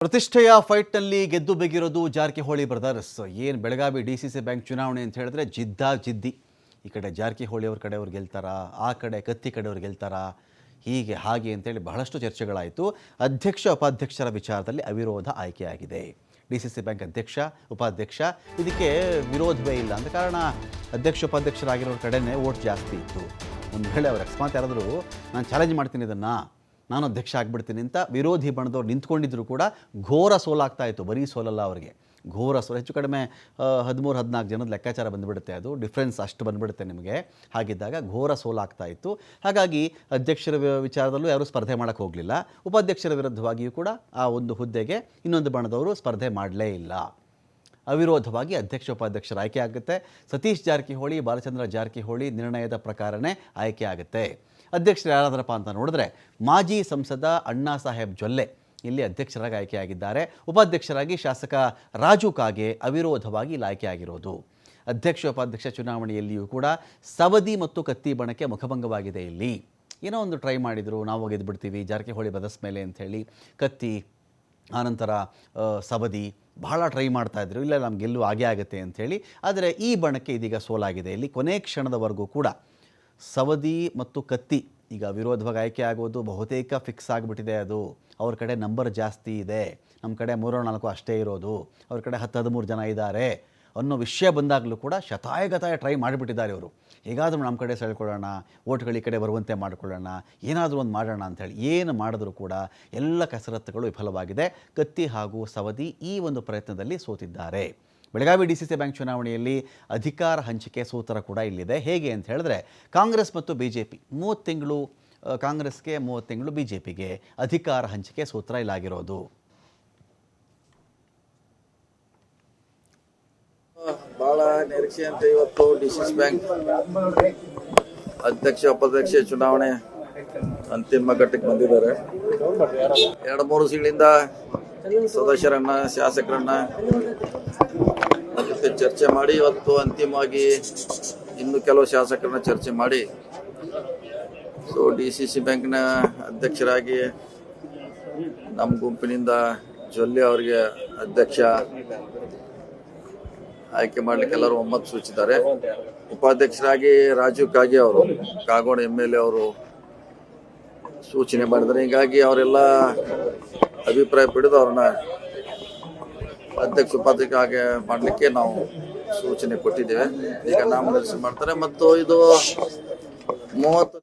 ಪ್ರತಿಷ್ಠೆಯ ಫೈಟ್ನಲ್ಲಿ ಗೆದ್ದು ಬೆಗಿರೋದು ಜಾರಕಿಹೊಳಿ ಬ್ರದರ್ಸ್. ಏನು ಬೆಳಗಾವಿ DCC ಬ್ಯಾಂಕ್ ಚುನಾವಣೆ ಅಂತ ಹೇಳಿದ್ರೆ ಜಿದ್ದಿ. ಈ ಕಡೆ ಜಾರಕಿಹೊಳಿ ಅವ್ರ ಕಡೆಯವ್ರು ಗೆಲ್ತಾರಾ, ಆ ಕಡೆ ಕತ್ತಿ ಕಡೆಯವ್ರು ಗೆಲ್ತಾರಾ, ಹೀಗೆ ಹಾಗೆ ಅಂತೇಳಿ ಬಹಳಷ್ಟು ಚರ್ಚೆಗಳಾಯಿತು. ಅಧ್ಯಕ್ಷ ಉಪಾಧ್ಯಕ್ಷರ ವಿಚಾರದಲ್ಲಿ ಅವಿರೋಧ ಆಯ್ಕೆಯಾಗಿದೆ. DCC ಬ್ಯಾಂಕ್ ಅಧ್ಯಕ್ಷ ಉಪಾಧ್ಯಕ್ಷ ಇದಕ್ಕೆ ವಿರೋಧವೇ ಇಲ್ಲ ಅಂತ ಕಾರಣ ಅಧ್ಯಕ್ಷ ಉಪಾಧ್ಯಕ್ಷರಾಗಿರೋರ ಕಡೆನೇ ವೋಟ್ ಜಾಸ್ತಿ ಇತ್ತು. ಒಂದು ವೇಳೆ ಅವ್ರು ಅಕಸ್ಮಾತ್ ಯಾರಾದರೂ ನಾನು ಚಾಲೆಂಜ್ ಮಾಡ್ತೀನಿ ಇದನ್ನು, ನಾನು ಅಧ್ಯಕ್ಷ ಆಗಿಬಿಡ್ತೀನಿ ಅಂತ ವಿರೋಧಿ ಬಣದವ್ರು ನಿಂತ್ಕೊಂಡಿದ್ರು ಕೂಡ ಘೋರ ಸೋಲಾಗ್ತಾ ಇತ್ತು. ಬರೀ ಸೋಲಲ್ಲ ಅವರಿಗೆ, ಘೋರ ಸೋಲು. ಹೆಚ್ಚು ಕಡಿಮೆ 13-14 ಜನದ ಲೆಕ್ಕಾಚಾರ ಬಂದುಬಿಡುತ್ತೆ, ಅದು ಡಿಫ್ರೆನ್ಸ್ ಅಷ್ಟು ಬಂದುಬಿಡುತ್ತೆ ನಿಮಗೆ. ಹಾಗಿದ್ದಾಗ ಘೋರ ಸೋಲಾಗ್ತಾ ಇತ್ತು. ಹಾಗಾಗಿ ಅಧ್ಯಕ್ಷರ ವಿಚಾರದಲ್ಲೂ ಯಾರೂ ಸ್ಪರ್ಧೆ ಮಾಡೋಕ್ಕೆ ಹೋಗಲಿಲ್ಲ. ಉಪಾಧ್ಯಕ್ಷರ ವಿರುದ್ಧವಾಗಿಯೂ ಕೂಡ ಆ ಒಂದು ಹುದ್ದೆಗೆ ಇನ್ನೊಂದು ಬಣದವರು ಸ್ಪರ್ಧೆ ಮಾಡಲೇ ಇಲ್ಲ. ಅವಿರೋಧವಾಗಿ ಅಧ್ಯಕ್ಷ ಉಪಾಧ್ಯಕ್ಷರ ಆಯ್ಕೆ ಆಗುತ್ತೆ. ಸತೀಶ್ ಜಾರಕಿಹೊಳಿ, ಬಾಲಚಂದ್ರ ಜಾರಕಿಹೊಳಿ ನಿರ್ಣಯದ ಪ್ರಕಾರನೇ ಆಯ್ಕೆ ಆಗುತ್ತೆ. ಅಧ್ಯಕ್ಷರು ಯಾರಾದರಪ್ಪ ಅಂತ ನೋಡಿದ್ರೆ ಮಾಜಿ ಸಂಸದ ಅಣ್ಣಾ ಸಾಹೇಬ್ ಜೊಲ್ಲೆ ಇಲ್ಲಿ ಅಧ್ಯಕ್ಷರಾಗಿ ಆಯ್ಕೆಯಾಗಿದ್ದಾರೆ. ಉಪಾಧ್ಯಕ್ಷರಾಗಿ ಶಾಸಕ ರಾಜು ಕಾಗೆ ಅವಿರೋಧವಾಗಿ ಇಲ್ಲಿ ಆಯ್ಕೆಯಾಗಿರೋದು. ಅಧ್ಯಕ್ಷ ಉಪಾಧ್ಯಕ್ಷ ಚುನಾವಣೆಯಲ್ಲಿಯೂ ಕೂಡ ಸವದಿ ಮತ್ತು ಕತ್ತಿ ಬಣಕ್ಕೆ ಮುಖಭಂಗವಾಗಿದೆ. ಇಲ್ಲಿ ಏನೋ ಒಂದು ಟ್ರೈ ಮಾಡಿದರು, ನಾವು ಗೆದ್ದುಬಿಡ್ತೀವಿ ಜಾರಕಿಹೊಳಿ ಬ್ರದರ್ಸ್ ಮೇಲೆ ಅಂಥೇಳಿ. ಕತ್ತಿ ಆನಂತರ ಸವದಿ ಬಹಳ ಟ್ರೈ ಮಾಡ್ತಾಯಿದ್ರು, ಇಲ್ಲ ನಮ್ಗೆ ಗೆಲ್ಲುವ ಆಗೇ ಆಗುತ್ತೆ ಅಂಥೇಳಿ. ಆದರೆ ಈ ಬಣಕ್ಕೆ ಇದೀಗ ಸೋಲಾಗಿದೆ. ಇಲ್ಲಿ ಕೊನೆ ಕ್ಷಣದವರೆಗೂ ಕೂಡ ಸವದಿ ಮತ್ತು ಕತ್ತಿ ಈಗ ವಿರೋಧವಾಗಿ ಆಯ್ಕೆ ಆಗೋದು ಬಹುತೇಕ ಫಿಕ್ಸ್ ಆಗಿಬಿಟ್ಟಿದೆ. ಅದು ಅವ್ರ ಕಡೆ ನಂಬರ್ ಜಾಸ್ತಿ ಇದೆ, ನಮ್ಮ ಕಡೆ 3-4 ಅಷ್ಟೇ ಇರೋದು, ಅವ್ರ ಕಡೆ 10-13 ಜನ ಇದ್ದಾರೆ ಅನ್ನೋ ವಿಷಯ ಬಂದಾಗಲೂ ಕೂಡ ಶತಾಯಗತಾಯ ಟ್ರೈ ಮಾಡಿಬಿಟ್ಟಿದ್ದಾರೆ ಇವರು. ಹೇಗಾದರೂ ನಮ್ಮ ಕಡೆ ಸೆಳ್ಕೊಳ್ಳೋಣ, ಓಟ್ಗಳು ಈ ಕಡೆ ಬರುವಂತೆ ಮಾಡಿಕೊಳ್ಳೋಣ, ಏನಾದರೂ ಒಂದು ಮಾಡೋಣ ಅಂಥೇಳಿ. ಏನು ಮಾಡಿದ್ರೂ ಕೂಡ ಎಲ್ಲ ಕಸರತ್ತುಗಳು ವಿಫಲವಾಗಿದೆ. ಕತ್ತಿ ಹಾಗೂ ಸವದಿ ಈ ಒಂದು ಪ್ರಯತ್ನದಲ್ಲಿ ಸೋತಿದ್ದಾರೆ. ಬೆಳಗಾವಿ DCC ಬ್ಯಾಂಕ್ ಚುನಾವಣೆಯಲ್ಲಿ ಅಧಿಕಾರ ಹಂಚಿಕೆ ಸೂತ್ರ ಕೂಡ ಇಲ್ಲಿದೆ. ಹೇಗೆ ಅಂತ ಹೇಳಿದ್ರೆ ಕಾಂಗ್ರೆಸ್ ಮತ್ತು BJP 30 ತಿಂಗಳು ಕಾಂಗ್ರೆಸ್ಗೆ, 30 ತಿಂಗಳು BJPಗೆ ಅಧಿಕಾರ ಹಂಚಿಕೆ ಸೂತ್ರ ಇಲ್ಲಾಗಿರೋದು. ಬಹಳ ನಿರೀಕ್ಷೆಯಂತೆ ಇವತ್ತು DCC ಬ್ಯಾಂಕ್ ಅಧ್ಯಕ್ಷ ಉಪಾಧ್ಯಕ್ಷ ಚುನಾವಣೆ ಅಂತಿಮ ಘಟ್ಟಕ್ಕೆ ಬಂದಿದ್ದಾರೆ. 2-3 ತಿಂಗಳಿಂದ ಸದಸ್ಯರನ್ನ, ಶಾಸಕರನ್ನ ಜೊತೆ ಚರ್ಚೆ ಮಾಡಿ ಇವತ್ತು ಅಂತಿಮವಾಗಿ ಇನ್ನು ಕೆಲವು ಶಾಸಕರನ್ನ ಚರ್ಚೆ ಮಾಡಿ DCC ಬ್ಯಾಂಕ್ನ ಅಧ್ಯಕ್ಷರಾಗಿ ನಮ್ಮ ಗುಂಪಿನಿಂದ ಜೊಲ್ಲೆ ಅವರಿಗೆ ಅಧ್ಯಕ್ಷ ಆಯ್ಕೆ ಮಾಡಲಿಕ್ಕೆ ಎಲ್ಲರೂ ಒಮ್ಮತ ಸೂಚಿಸಿದ್ದಾರೆ. ಉಪಾಧ್ಯಕ್ಷರಾಗಿ ರಾಜು ಕಾಗೆ ಅವರು, ಕಾಗೋಡು MLA ಅವರು ಸೂಚನೆ ಮಾಡಿದ್ದಾರೆ. ಹೀಗಾಗಿ ಅವರೆಲ್ಲ ಅಭಿಪ್ರಾಯ ಪಡೆದು ಅವ್ರನ್ನ ಅಧ್ಯಕ್ಷ ಉಪಾಧ್ಯಕ್ಷ ಹಾಗೆ ಮಾಡಲಿಕ್ಕೆ ನಾವು ಸೂಚನೆ ಕೊಟ್ಟಿದ್ದೇವೆ. ಈಗ ನಾಮನಿರ್ದೇಶನ ಮಾಡ್ತಾರೆ ಮತ್ತು ಇದು 30